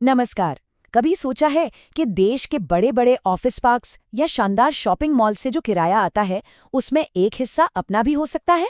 नमस्कार। कभी सोचा है कि देश के बड़े बड़े ऑफिस पार्क्स या शानदार शॉपिंग मॉल से जो किराया आता है उसमें एक हिस्सा अपना भी हो सकता है।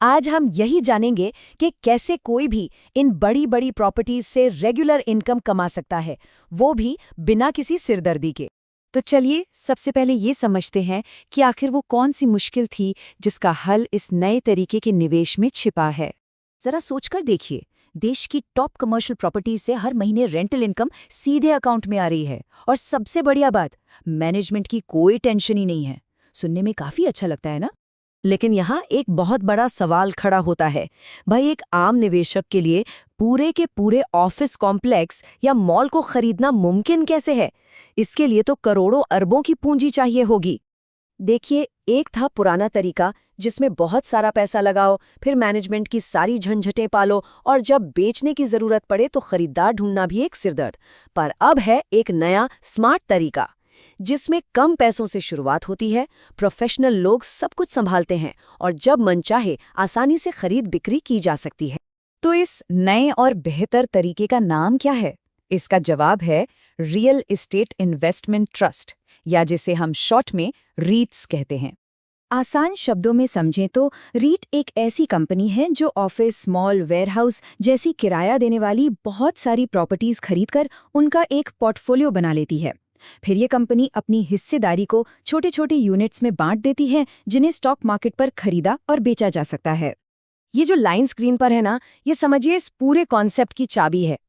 आज हम यही जानेंगे कि कैसे कोई भी इन बड़ी बड़ी प्रॉपर्टीज से रेगुलर इनकम कमा सकता है, वो भी बिना किसी सिरदर्दी के। तो चलिए सबसे पहले ये समझते हैं कि आखिर वो कौन सी मुश्किल थी जिसका हल इस नए तरीके के निवेश में छिपा है। जरा सोचकर देखिए, देश की टॉप कमर्शियल प्रॉपर्टीज से हर महीने रेंटल इनकम सीधे अकाउंट में आ रही है। और सबसे बढ़िया बात, मैनेजमेंट की कोई टेंशन ही नहीं है। सुनने में काफी अच्छा लगता है ना? लेकिन यहाँ एक बहुत बड़ा सवाल खड़ा होता है। भाई, एक आम निवेशक के लिए पूरे के पूरे ऑफिस कॉम्प्लेक्स या मॉल को खरीदना मुमकिन कैसे है? इसके लिए तो करोड़ों अरबों की पूंजी चाहिए होगी। देखिए, एक था पुराना तरीका जिसमें बहुत सारा पैसा लगाओ, फिर मैनेजमेंट की सारी झंझटें पालो और जब बेचने की जरूरत पड़े तो खरीदार ढूंढना भी एक सिरदर्द। पर अब है एक नया स्मार्ट तरीका जिसमें कम पैसों से शुरुआत होती है, प्रोफेशनल लोग सब कुछ संभालते हैं और जब मन चाहे आसानी से खरीद बिक्री की जा सकती है। तो इस नए और बेहतर तरीके का नाम क्या है? इसका जवाब है रियल एस्टेट इन्वेस्टमेंट ट्रस्ट, या जिसे हम शॉर्ट में रीट्स कहते हैं। आसान शब्दों में समझें तो रीट एक ऐसी कंपनी है जो ऑफिस, मॉल, वेयरहाउस जैसी किराया देने वाली बहुत सारी प्रॉपर्टीज खरीदकर उनका एक पोर्टफोलियो बना लेती है। फिर ये कंपनी अपनी हिस्सेदारी को छोटे छोटे यूनिट्स में बांट देती है, जिन्हें स्टॉक मार्केट पर खरीदा और बेचा जा सकता है। ये जो लाइन स्क्रीन पर है ना, ये समझिए इस पूरे कॉन्सेप्ट की चाबी है।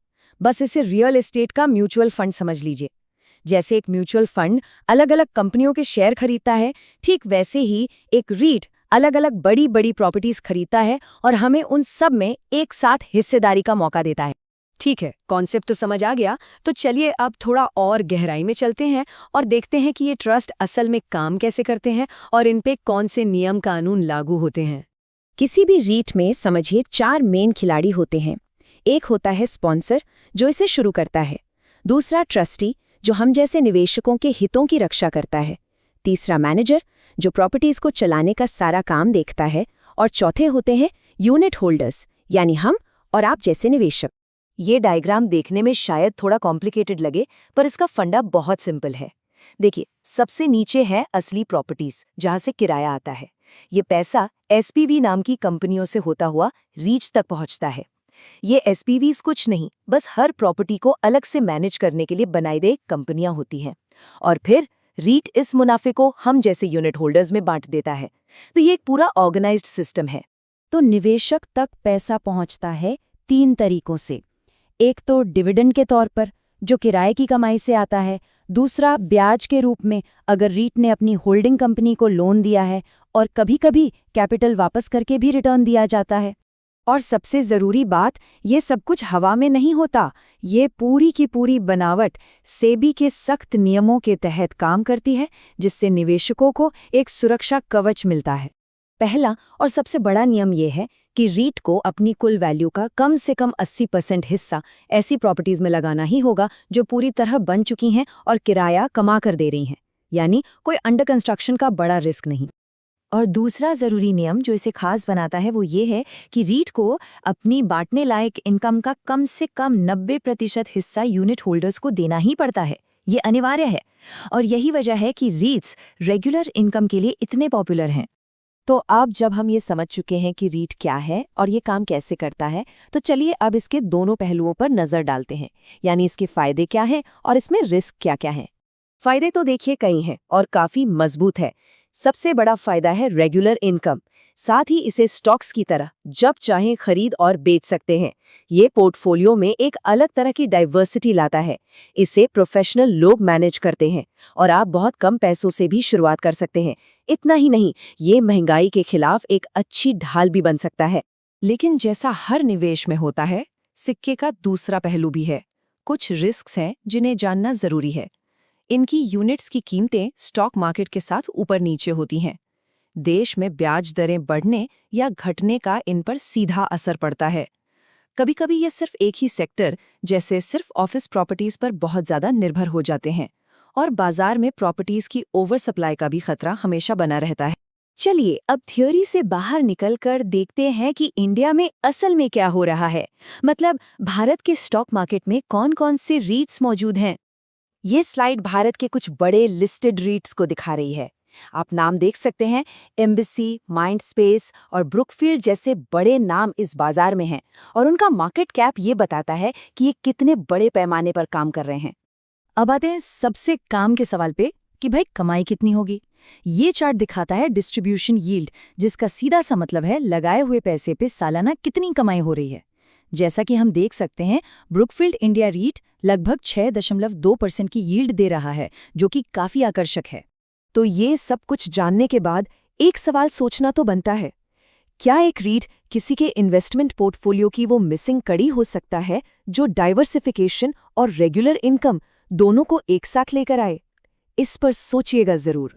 बस इसे रियल एस्टेट का म्यूचुअल फंड समझ लीजिए। जैसे एक म्यूचुअल फंड अलग अलग कंपनियों के शेयर खरीदता है, ठीक वैसे ही एक रीट अलग अलग बड़ी बड़ी प्रॉपर्टीज खरीदता है और हमें उन सब में एक साथ हिस्सेदारी का मौका देता है। ठीक है, कॉन्सेप्ट तो समझ आ गया। तो चलिए अब थोड़ा और गहराई में चलते हैं और देखते हैं कि ये ट्रस्ट असल में काम कैसे करते हैं और इन पे कौन से नियम कानून लागू होते हैं। किसी भी रीट में समझिए 4 मेन खिलाड़ी होते हैं। एक होता है स्पॉन्सर, जो इसे शुरू करता है। दूसरा ट्रस्टी, जो हम जैसे निवेशकों के हितों की रक्षा करता है। तीसरा मैनेजर, जो प्रॉपर्टीज को चलाने का सारा काम देखता है। और चौथे होते हैं यूनिट होल्डर्स, यानी हम और आप जैसे निवेशक। ये डायग्राम देखने में शायद थोड़ा कॉम्प्लिकेटेड लगे, पर इसका फंडा बहुत सिंपल है। देखिए, सबसे नीचे है असली प्रॉपर्टीज, जहां से किराया आता है। ये पैसा एसपीवी नाम की कंपनियों से होता हुआ रीच तक पहुंचता है। ये एसपीवीज कुछ नहीं, बस हर प्रॉपर्टी को अलग से मैनेज करने के लिए बनाई गई कंपनियां होती हैं। और फिर रीट इस मुनाफे को हम जैसे यूनिट होल्डर्स में बांट देता है। तो ये एक पूरा ऑर्गेनाइज्ड सिस्टम है। तो निवेशक तक पैसा पहुंचता है 3 तरीकों से। एक तो डिविडेंड के तौर पर, जो किराए की कमाई से आता है। दूसरा ब्याज के रूप में, अगर रीट ने अपनी होल्डिंग कंपनी को लोन दिया है। और कभी-कभी कैपिटल वापस करके भी रिटर्न दिया जाता है। और सबसे ज़रूरी बात, ये सब कुछ हवा में नहीं होता। ये पूरी की पूरी बनावट सेबी के सख्त नियमों के तहत काम करती है, जिससे निवेशकों को एक सुरक्षा कवच मिलता है। पहला और सबसे बड़ा नियम ये है कि रीट को अपनी कुल वैल्यू का कम से कम 80% हिस्सा ऐसी प्रॉपर्टीज में लगाना ही होगा जो पूरी तरह बन चुकी हैं और किराया कमा कर दे रही हैं, यानी कोई अंडर कंस्ट्रक्शन का बड़ा रिस्क नहीं। और दूसरा ज़रूरी नियम जो इसे खास बनाता है वो ये है कि रीट को अपनी बांटने लायक इनकम का कम से कम 90% हिस्सा यूनिट होल्डर्स को देना ही पड़ता है। ये अनिवार्य है। और यही वजह है कि रीट्स रेगुलर इनकम के लिए इतने पॉपुलर हैं। तो अब जब हम ये समझ चुके हैं कि रीट क्या है और ये काम कैसे करता है, तो चलिए अब इसके दोनों पहलुओं पर नज़र डालते हैं, यानी इसके फायदे क्या हैं और इसमें रिस्क क्या क्या है। फायदे तो देखिए कई हैं और काफ़ी मजबूत है। सबसे बड़ा फायदा है रेगुलर इनकम। साथ ही इसे स्टॉक्स की तरह जब चाहें खरीद और बेच सकते हैं। ये पोर्टफोलियो में एक अलग तरह की डाइवर्सिटी लाता है। इसे प्रोफेशनल लोग मैनेज करते हैं और आप बहुत कम पैसों से भी शुरुआत कर सकते हैं। इतना ही नहीं, ये महंगाई के खिलाफ एक अच्छी ढाल भी बन सकता है। लेकिन जैसा हर निवेश में होता है, सिक्के का दूसरा पहलू भी है। कुछ रिस्क्स हैं जिन्हें जानना जरूरी है। इनकी यूनिट्स की कीमतें स्टॉक मार्केट के साथ ऊपर नीचे होती हैं। देश में ब्याज दरें बढ़ने या घटने का इन पर सीधा असर पड़ता है। कभी-कभी ये सिर्फ एक ही सेक्टर, जैसे सिर्फ ऑफिस प्रॉपर्टीज पर बहुत ज्यादा निर्भर हो जाते हैं। और बाजार में प्रॉपर्टीज की ओवर सप्लाई का भी खतरा हमेशा बना रहता है। चलिए अब थ्योरी से बाहर निकलकर देखते हैं कि इंडिया में असल में क्या हो रहा है। मतलब भारत के स्टॉक मार्केट में कौन-कौन से रीट्स मौजूद हैं। ये स्लाइड भारत के कुछ बड़े लिस्टेड रीट्स को दिखा रही है। आप नाम देख सकते हैं, एम्बेसी, माइंडस्पेस और ब्रुकफील्ड जैसे बड़े नाम इस बाजार में हैं और उनका मार्केट कैप ये बताता है कि ये कितने बड़े पैमाने पर काम कर रहे हैं। अब आते हैं सबसे काम के सवाल पे कि भाई कमाई कितनी होगी। ये चार्ट दिखाता है डिस्ट्रीब्यूशन यील्ड, जिसका सीधा सा मतलब है लगाए हुए पैसे पे सालाना कितनी कमाई हो रही है। जैसा कि हम देख सकते हैं, ब्रुकफील्ड इंडिया रीट लगभग 6.2% की यील्ड दे रहा है, जो कि काफी आकर्षक है। तो ये सब कुछ जानने के बाद एक सवाल सोचना तो बनता है, क्या एक रीट किसी के इन्वेस्टमेंट पोर्टफोलियो की वो मिसिंग कड़ी हो सकता है जो डाइवर्सिफिकेशन और रेगुलर इनकम दोनों को एक साथ लेकर आए? इस पर सोचिएगा जरूर।